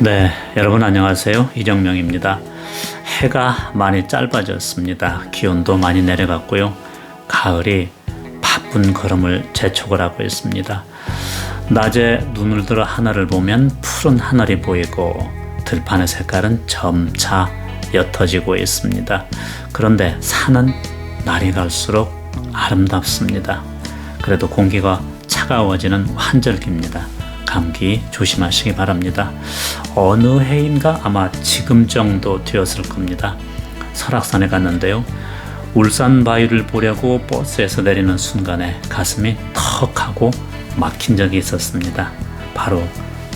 네, 여러분 안녕하세요. 이정명입니다. 해가 많이 짧아졌습니다. 기온도 많이 내려갔고요. 가을이 바쁜 걸음을 재촉을 하고 있습니다. 낮에 눈을 들어 하늘을 보면 푸른 하늘이 보이고 들판의 색깔은 점차 옅어지고 있습니다. 그런데 산은 날이 갈수록 아름답습니다. 그래도 공기가 차가워지는 환절기입니다. 감기 조심하시기 바랍니다. 어느 해인가 아마 지금 정도 되었을 겁니다. 설악산에 갔는데요. 울산 바위를 보려고 버스에서 내리는 순간에 가슴이 턱 하고 막힌 적이 있었습니다. 바로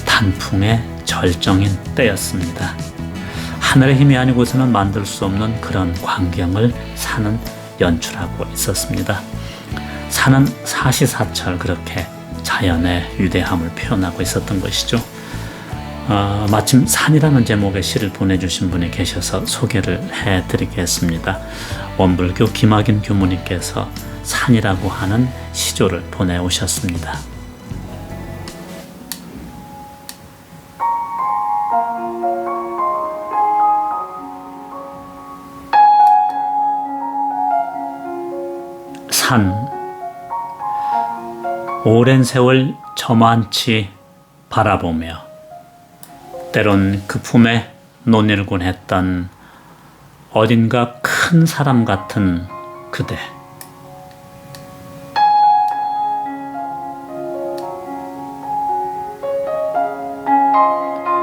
단풍의 절정인 때였습니다. 하늘의 힘이 아니고서는 만들 수 없는 그런 광경을 산은 연출하고 있었습니다. 산은 사시사철 그렇게 자연의 위대함을 표현하고 있었던 것이죠. 마침 산이라는 제목의 시를 보내주신 분이 계셔서 소개를 해드리겠습니다. 원불교 김학인 교무님께서 산이라고 하는 시조를 보내오셨습니다. 산 오랜 세월 저만치 바라보며 때론 그 품에 논일곤 했던 어딘가 큰 사람 같은 그대.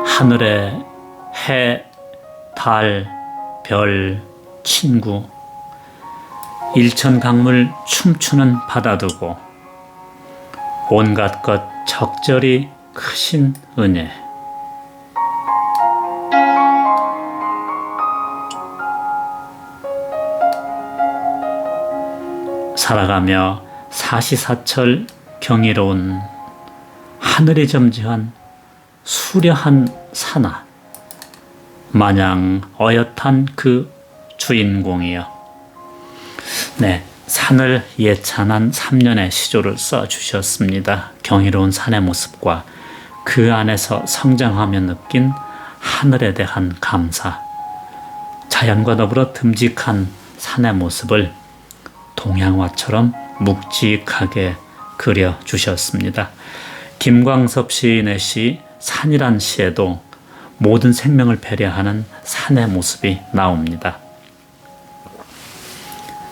하늘에 해, 달, 별, 친구, 일천강물 춤추는 바다 두고 온갖 것 적절히 크신 은혜. 살아가며 사시사철 경이로운 하늘이 점지한 수려한 산하 마냥 어엿한 그 주인공이여. 네, 산을 예찬한 3년의 시조를 써주셨습니다. 경이로운 산의 모습과 그 안에서 성장하며 느낀 하늘에 대한 감사, 자연과 더불어 듬직한 산의 모습을 동양화처럼 묵직하게 그려주셨습니다. 김광섭 시인의 시 산이란 시에도 모든 생명을 배려하는 산의 모습이 나옵니다.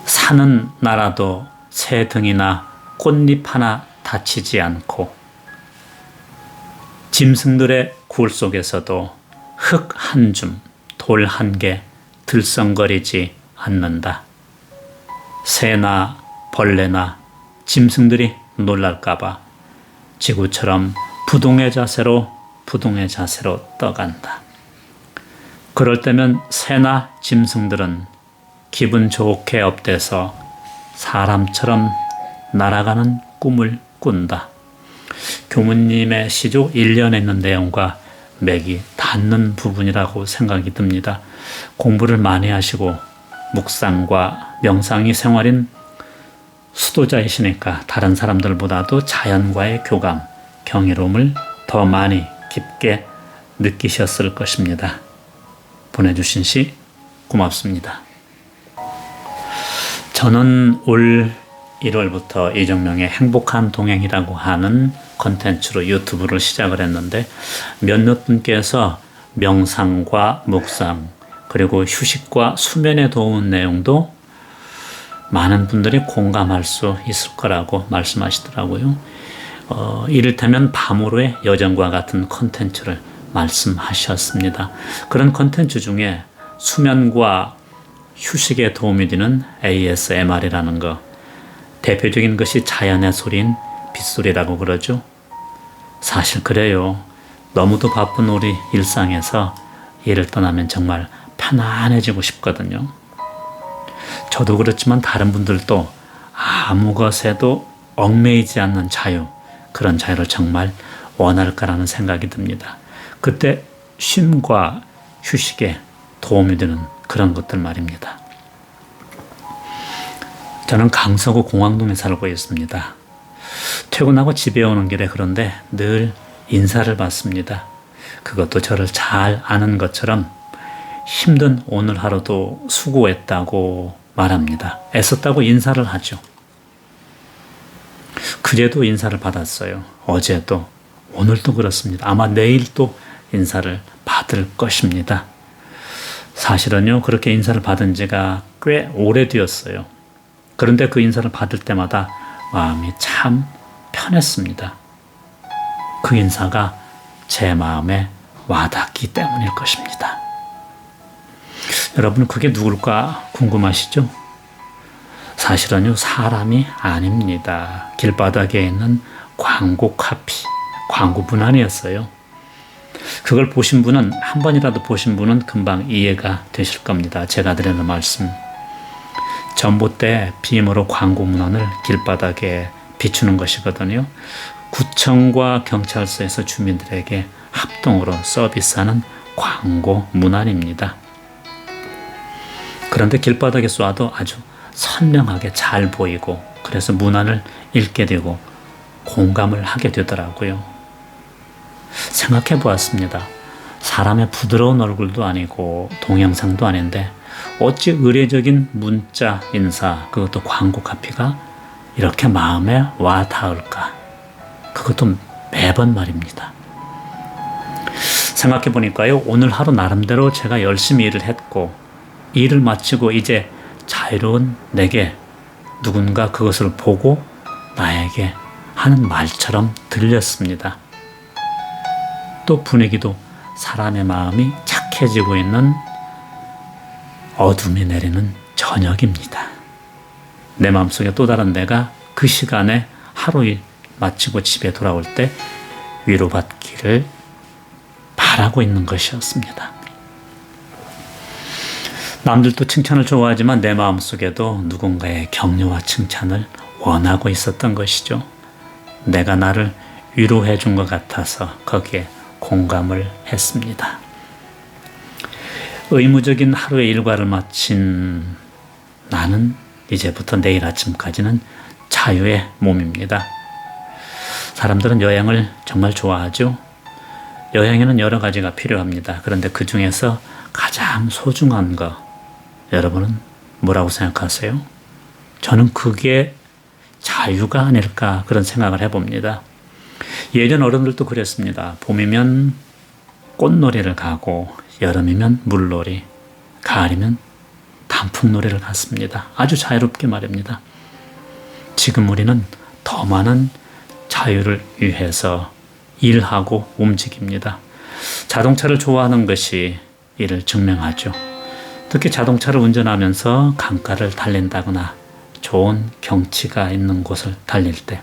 산은 날아도 새 등이나 꽃잎 하나 다치지 않고 짐승들의 굴 속에서도 흙 한 줌, 돌 한 개 들썩거리지 않는다. 새나 벌레나 짐승들이 놀랄까봐 지구처럼 부동의 자세로 떠간다. 그럴 때면 새나 짐승들은 기분 좋게 업돼서 사람처럼 날아가는 꿈을 꾼다. 교무님의 시조 1년에 있는 내용과 맥이 닿는 부분이라고 생각이 듭니다. 공부를 많이 하시고 묵상과 명상이 생활인 수도자이시니까 다른 사람들보다도 자연과의 교감, 경이로움을 더 많이 깊게 느끼셨을 것입니다. 보내주신 시 고맙습니다. 저는 올 1월부터 이정명의 행복한 동행이라고 하는 콘텐츠로 유튜브를 시작을 했는데 몇몇 분께서 명상과 묵상 그리고 휴식과 수면에 도우는 내용도 많은 분들이 공감할 수 있을 거라고 말씀하시더라고요. 이를테면 밤으로의 여정과 같은 콘텐츠를 말씀하셨습니다. 그런 콘텐츠 중에 수면과 휴식에 도움이 되는 ASMR이라는 거, 대표적인 것이 자연의 소리인 빗소리라고 그러죠. 사실 그래요. 너무도 바쁜 우리 일상에서 일을 떠나면 정말 편안해지고 싶거든요. 저도 그렇지만 다른 분들도 아무 것에도 얽매이지 않는 자유, 그런 자유를 정말 원할까라는 생각이 듭니다. 그때 쉼과 휴식에 도움이 되는 그런 것들 말입니다. 저는 강서구 공항동에 살고 있습니다. 퇴근하고 집에 오는 길에 그런데 늘 인사를 받습니다. 그것도 저를 잘 아는 것처럼 힘든 오늘 하루도 수고했다고 말합니다. 애썼다고 인사를 하죠. 그제도 인사를 받았어요. 어제도, 오늘도 그렇습니다. 아마 내일 또 인사를 받을 것입니다. 사실은요, 그렇게 인사를 받은 지가 꽤 오래되었어요. 그런데 그 인사를 받을 때마다 마음이 참 편했습니다. 그 인사가 제 마음에 와닿기 때문일 것입니다. 여러분, 그게 누굴까 궁금하시죠? 사실은요, 사람이 아닙니다. 길바닥에 있는 광고 카피, 광고 문안이었어요. 그걸 보신 분은, 한 번이라도 보신 분은 금방 이해가 되실 겁니다. 제가 드리는 말씀. 전봇대 빔으로 광고 문안을 길바닥에 비추는 것이거든요. 구청과 경찰서에서 주민들에게 합동으로 서비스하는 광고 문안입니다. 그런데 길바닥에 쏴도 아주 선명하게 잘 보이고, 그래서 문안을 읽게 되고 공감을 하게 되더라고요. 생각해 보았습니다. 사람의 부드러운 얼굴도 아니고 동영상도 아닌데 어찌 의례적인 문자 인사, 그것도 광고 카피가 이렇게 마음에 와 닿을까? 그것도 매번 말입니다. 생각해 보니까요, 오늘 하루 나름대로 제가 열심히 일을 했고, 일을 마치고 이제 자유로운 내게 누군가 그것을 보고 나에게 하는 말처럼 들렸습니다. 또 분위기도 사람의 마음이 착해지고 있는 어둠이 내리는 저녁입니다. 내 마음속에 또 다른 내가 그 시간에 하루 일 마치고 집에 돌아올 때 위로받기를 바라고 있는 것이었습니다. 남들도 칭찬을 좋아하지만 내 마음속에도 누군가의 격려와 칭찬을 원하고 있었던 것이죠. 내가 나를 위로해 준 것 같아서 거기에 공감을 했습니다. 의무적인 하루의 일과를 마친 나는 이제부터 내일 아침까지는 자유의 몸입니다. 사람들은 여행을 정말 좋아하죠. 여행에는 여러 가지가 필요합니다. 그런데 그 중에서 가장 소중한 거, 여러분은 뭐라고 생각하세요? 저는 그게 자유가 아닐까, 그런 생각을 해봅니다. 예전 어른들도 그랬습니다. 봄이면 꽃놀이를 가고 여름이면 물놀이, 가을이면 단풍놀이를 갔습니다. 아주 자유롭게 말입니다. 지금 우리는 더 많은 자유를 위해서 일하고 움직입니다. 자동차를 좋아하는 것이 이를 증명하죠. 특히 자동차를 운전하면서 강가를 달린다거나 좋은 경치가 있는 곳을 달릴 때,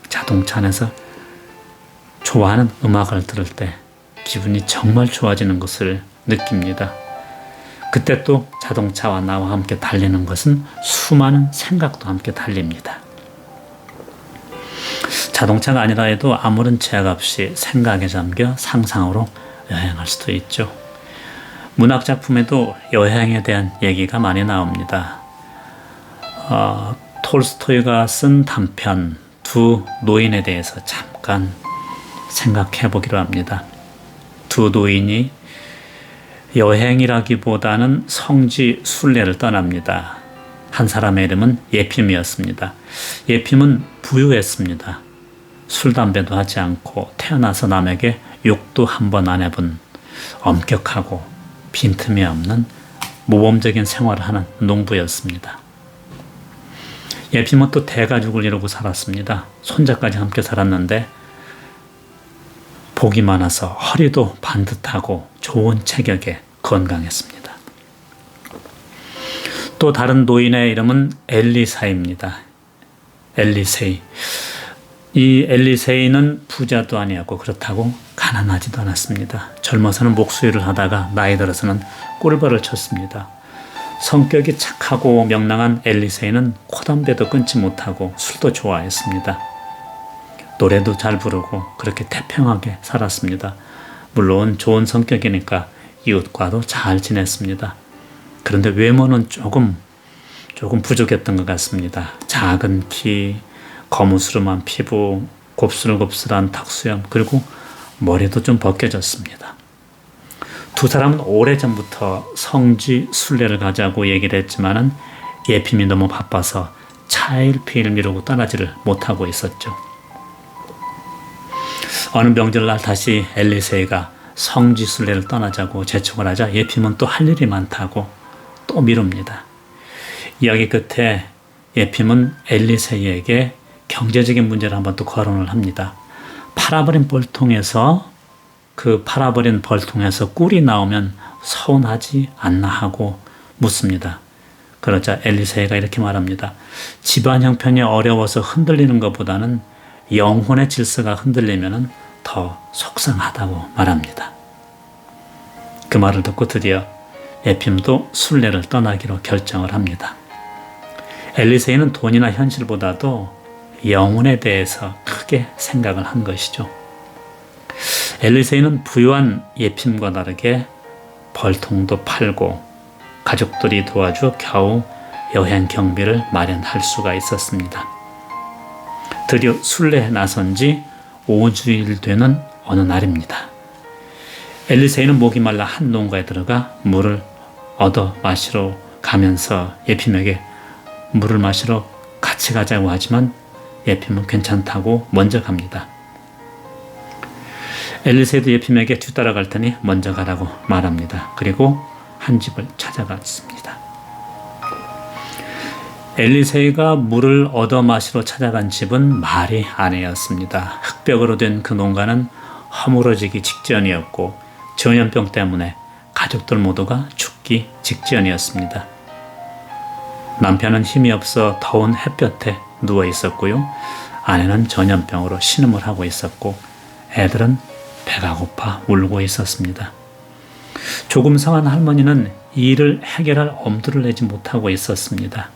자동차 안에서 좋아하는 음악을 들을 때 기분이 정말 좋아지는 것을 느낍니다. 그때 또 자동차와 나와 함께 달리는 것은 수많은 생각도 함께 달립니다. 자동차가 아니라 해도 아무런 제약 없이 생각에 잠겨 상상으로 여행할 수도 있죠. 문학 작품에도 여행에 대한 얘기가 많이 나옵니다. 톨스토이가 쓴 단편 두 노인에 대해서 잠깐 생각해 보기로 합니다. 두 노인이 여행이라기보다는 성지 순례를 떠납니다. 한 사람의 이름은 예핌이었습니다. 예핌은 부유했습니다. 술, 담배도 하지 않고 태어나서 남에게 욕도 한 번 안 해본 엄격하고 빈틈이 없는 모범적인 생활을 하는 농부였습니다. 예핌은 또 대가족을 이루고 살았습니다. 손자까지 함께 살았는데 복이 많아서 허리도 반듯하고 좋은 체격에 건강했습니다. 또 다른 노인의 이름은 엘리사입니다. 엘리세이. 이 엘리세이는 부자도 아니었고 그렇다고 가난하지도 않았습니다. 젊어서는 목수일을 하다가 나이 들어서는 꿀벌을 쳤습니다. 성격이 착하고 명랑한 엘리세이는 코담배도 끊지 못하고 술도 좋아했습니다. 노래도 잘 부르고 그렇게 태평하게 살았습니다. 물론 좋은 성격이니까 이웃과도 잘 지냈습니다. 그런데 외모는 조금 부족했던 것 같습니다. 작은 키, 거무스름한 피부, 곱슬곱슬한 턱수염, 그리고 머리도 좀 벗겨졌습니다. 두 사람은 오래전부터 성지 순례를 가자고 얘기를 했지만은 예핌이 너무 바빠서 차일피일 미루고 떠나지를 못하고 있었죠. 어느 명절날 다시 엘리세이가 성지 순례를 떠나자고 재촉을 하자 예핌은 또 할 일이 많다고 또 미룹니다. 이야기 끝에 예핌은 엘리세이에게 경제적인 문제를 한번 또 거론을 합니다. 팔아버린 벌통에서 꿀이 나오면 서운하지 않나 하고 묻습니다. 그러자 엘리세이가 이렇게 말합니다. 집안 형편이 어려워서 흔들리는 것보다는 영혼의 질서가 흔들리면 더 속상하다고 말합니다. 그 말을 듣고 드디어 예핌도 순례를 떠나기로 결정을 합니다. 엘리세이는 돈이나 현실보다도 영혼에 대해서 크게 생각을 한 것이죠. 엘리세이는 부유한 예핌과 다르게 벌통도 팔고 가족들이 도와줘 겨우 여행 경비를 마련할 수가 있었습니다. 드디어 순례에 나선 지 5주일 되는 어느 날입니다. 엘리세이는 목이 말라 한 농가에 들어가 물을 얻어 마시러 가면서 예핌에게 물을 마시러 같이 가자고 하지만 예핌은 괜찮다고 먼저 갑니다. 엘리세이도 예핌에게 뒤따라갈 테니 먼저 가라고 말합니다. 그리고 한 집을 찾아갔습니다. 엘리세이가 물을 얻어 마시러 찾아간 집은 말이 아니었습니다. 흙벽으로 된 그 농가는 허물어지기 직전이었고 전염병 때문에 가족들 모두가 죽기 직전이었습니다. 남편은 힘이 없어 더운 햇볕에 누워 있었고요. 아내는 전염병으로 신음을 하고 있었고 애들은 배가 고파 울고 있었습니다. 조금 상한 할머니는 이 일을 해결할 엄두를 내지 못하고 있었습니다.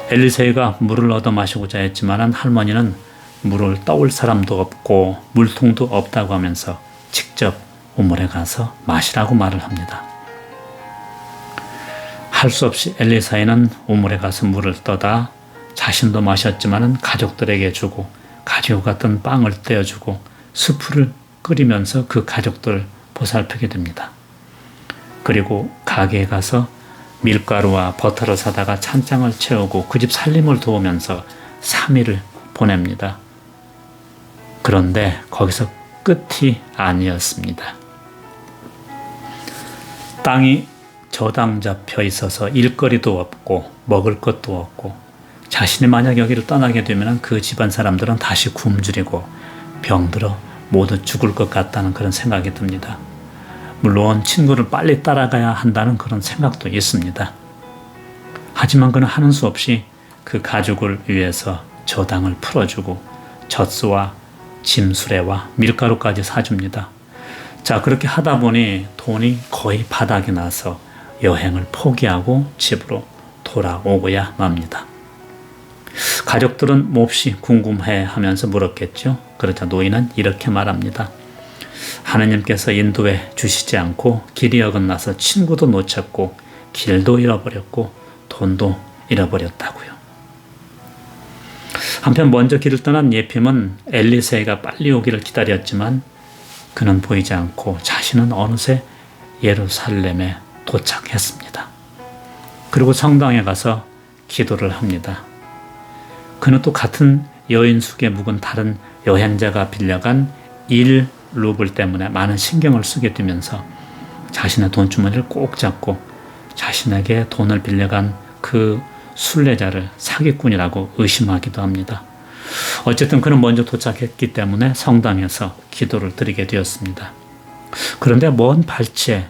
엘리세이가 물을 얻어 마시고자 했지만 할머니는 물을 떠올 사람도 없고 물통도 없다고 하면서 직접 우물에 가서 마시라고 말을 합니다. 할 수 없이 엘리세이는 우물에 가서 물을 떠다 자신도 마셨지만 가족들에게 주고 가지고 갔던 빵을 떼어주고 수프를 끓이면서 그 가족들을 보살피게 됩니다. 그리고 가게에 가서 밀가루와 버터를 사다가 찬장을 채우고 그 집 살림을 도우면서 3일을 보냅니다. 그런데 거기서 끝이 아니었습니다. 땅이 저당 잡혀 있어서 일거리도 없고 먹을 것도 없고 자신이 만약 여기를 떠나게 되면 그 집안 사람들은 다시 굶주리고 병들어 모두 죽을 것 같다는 그런 생각이 듭니다. 물론 친구를 빨리 따라가야 한다는 그런 생각도 있습니다. 하지만 그는 하는 수 없이 그 가족을 위해서 저당을 풀어주고 젖소와 짐수레와 밀가루까지 사줍니다. 자, 그렇게 하다 보니 돈이 거의 바닥이 나서 여행을 포기하고 집으로 돌아오고야 맙니다. 가족들은 몹시 궁금해 하면서 물었겠죠. 그러자 노인은 이렇게 말합니다. 하나님께서 인도해 주시지 않고 길이 어긋나서 친구도 놓쳤고 길도 잃어버렸고 돈도 잃어버렸다고요. 한편 먼저 길을 떠난 예핌은 엘리세이가 빨리 오기를 기다렸지만 그는 보이지 않고 자신은 어느새 예루살렘에 도착했습니다. 그리고 성당에 가서 기도를 합니다. 그는 또 같은 여인 숙에 묵은 다른 여행자가 빌려간 1루블 때문에 많은 신경을 쓰게 되면서 자신의 돈주머니를 꼭 잡고 자신에게 돈을 빌려간 그 순례자를 사기꾼이라고 의심하기도 합니다. 어쨌든 그는 먼저 도착했기 때문에 성당에서 기도를 드리게 되었습니다. 그런데 먼 발치에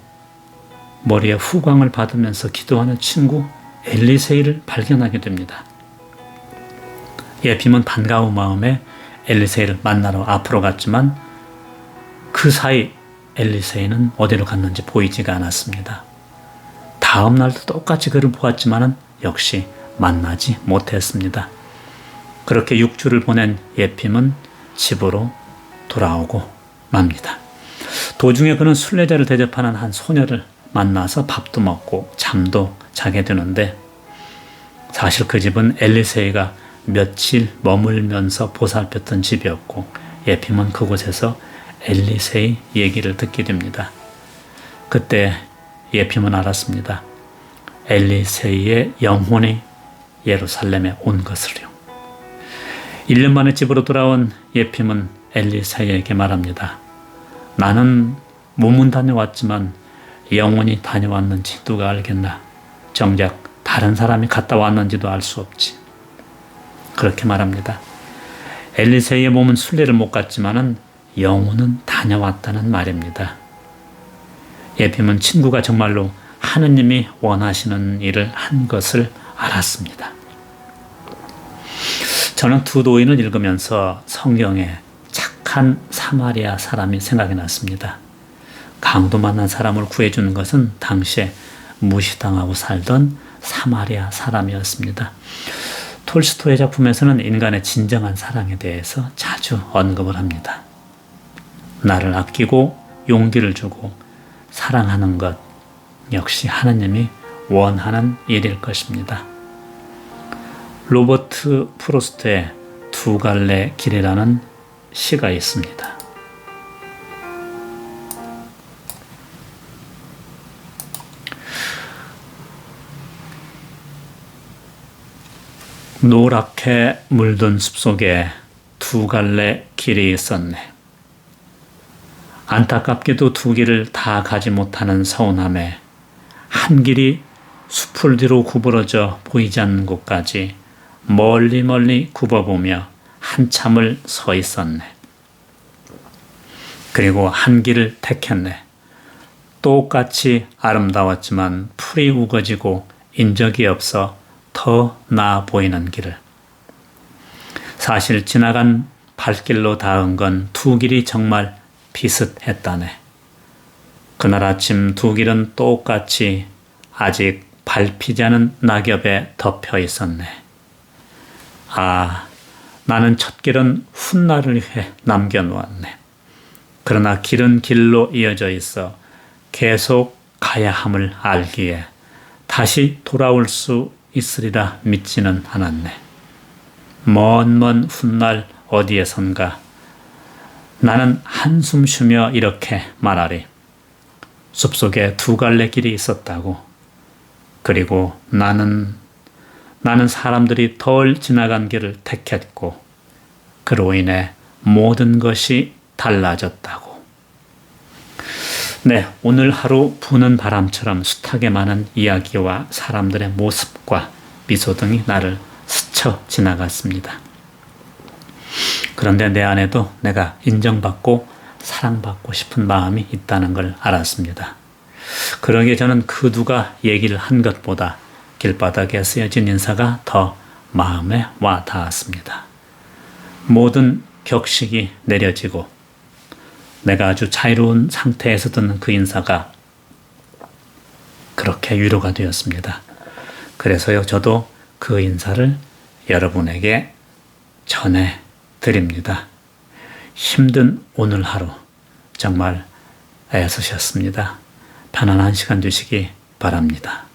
머리에 후광을 받으면서 기도하는 친구 엘리세이를 발견하게 됩니다. 예핌은 반가운 마음에 엘리세이를 만나러 앞으로 갔지만 그 사이 엘리세이는 어디로 갔는지 보이지가 않았습니다. 다음 날도 똑같이 그를 보았지만 역시 만나지 못했습니다. 그렇게 6주를 보낸 예핌은 집으로 돌아오고 맙니다. 도중에 그는 순례자를 대접하는 한 소녀를 만나서 밥도 먹고 잠도 자게 되는데 사실 그 집은 엘리세이가 며칠 머물면서 보살폈던 집이었고 예핌은 그곳에서 엘리세의 얘기를 듣게 됩니다. 그때 예피몬은 알았습니다. 엘리세의 영혼이 예루살렘에 온 것을요. 1년 만에 집으로 돌아온 예피몬은 엘리세에게 말합니다. 나는 몸은 다녀왔지만 영혼이 다녀왔는지 누가 알겠나? 정작 다른 사람이 갔다 왔는지도 알 수 없지. 그렇게 말합니다. 엘리세의 몸은 순례를 못 갔지만은 영혼은 다녀왔다는 말입니다. 예피몬은 친구가 정말로 하느님이 원하시는 일을 한 것을 알았습니다. 저는 두 도인을 읽으면서 성경에 착한 사마리아 사람이 생각이 났습니다. 강도 만난 사람을 구해주는 것은 당시에 무시당하고 살던 사마리아 사람이었습니다. 톨스토이의 작품에서는 인간의 진정한 사랑에 대해서 자주 언급을 합니다. 나를 아끼고 용기를 주고 사랑하는 것 역시 하느님이 원하는 일일 것입니다. 로버트 프로스트의 두 갈래 길이라는 시가 있습니다. 노랗게 물든 숲속에 두 갈래 길이 있었네. 안타깝게도 두 길을 다 가지 못하는 서운함에 한 길이 숲을 뒤로 구부러져 보이지 않는 곳까지 멀리 굽어보며 한참을 서 있었네. 그리고 한 길을 택했네. 똑같이 아름다웠지만 풀이 우거지고 인적이 없어 더 나아 보이는 길을. 사실 지나간 발길로 닿은 건 두 길이 정말 비슷했다네. 그날 아침 두 길은 똑같이 아직 밟히지 않은 낙엽에 덮여 있었네. 아, 나는 첫 길은 훗날을 위해 남겨놓았네. 그러나 길은 길로 이어져 있어 계속 가야 함을 알기에 다시 돌아올 수 있으리라 믿지는 않았네. 먼 훗날 어디에선가 나는 한숨 쉬며 이렇게 말하리. 숲속에 두 갈래 길이 있었다고. 그리고 나는 사람들이 덜 지나간 길을 택했고 그로 인해 모든 것이 달라졌다고. 네, 오늘 하루 부는 바람처럼 숱하게 많은 이야기와 사람들의 모습과 미소 등이 나를 스쳐 지나갔습니다. 그런데 내 안에도 내가 인정받고 사랑받고 싶은 마음이 있다는 걸 알았습니다. 그러기에 저는 그 누가 얘기를 한 것보다 길바닥에 쓰여진 인사가 더 마음에 와 닿았습니다. 모든 격식이 내려지고 내가 아주 자유로운 상태에서 듣는 그 인사가 그렇게 위로가 되었습니다. 그래서요, 저도 그 인사를 여러분에게 전해드립니다. 힘든 오늘 하루 정말 애쓰셨습니다. 편안한 시간 되시기 바랍니다.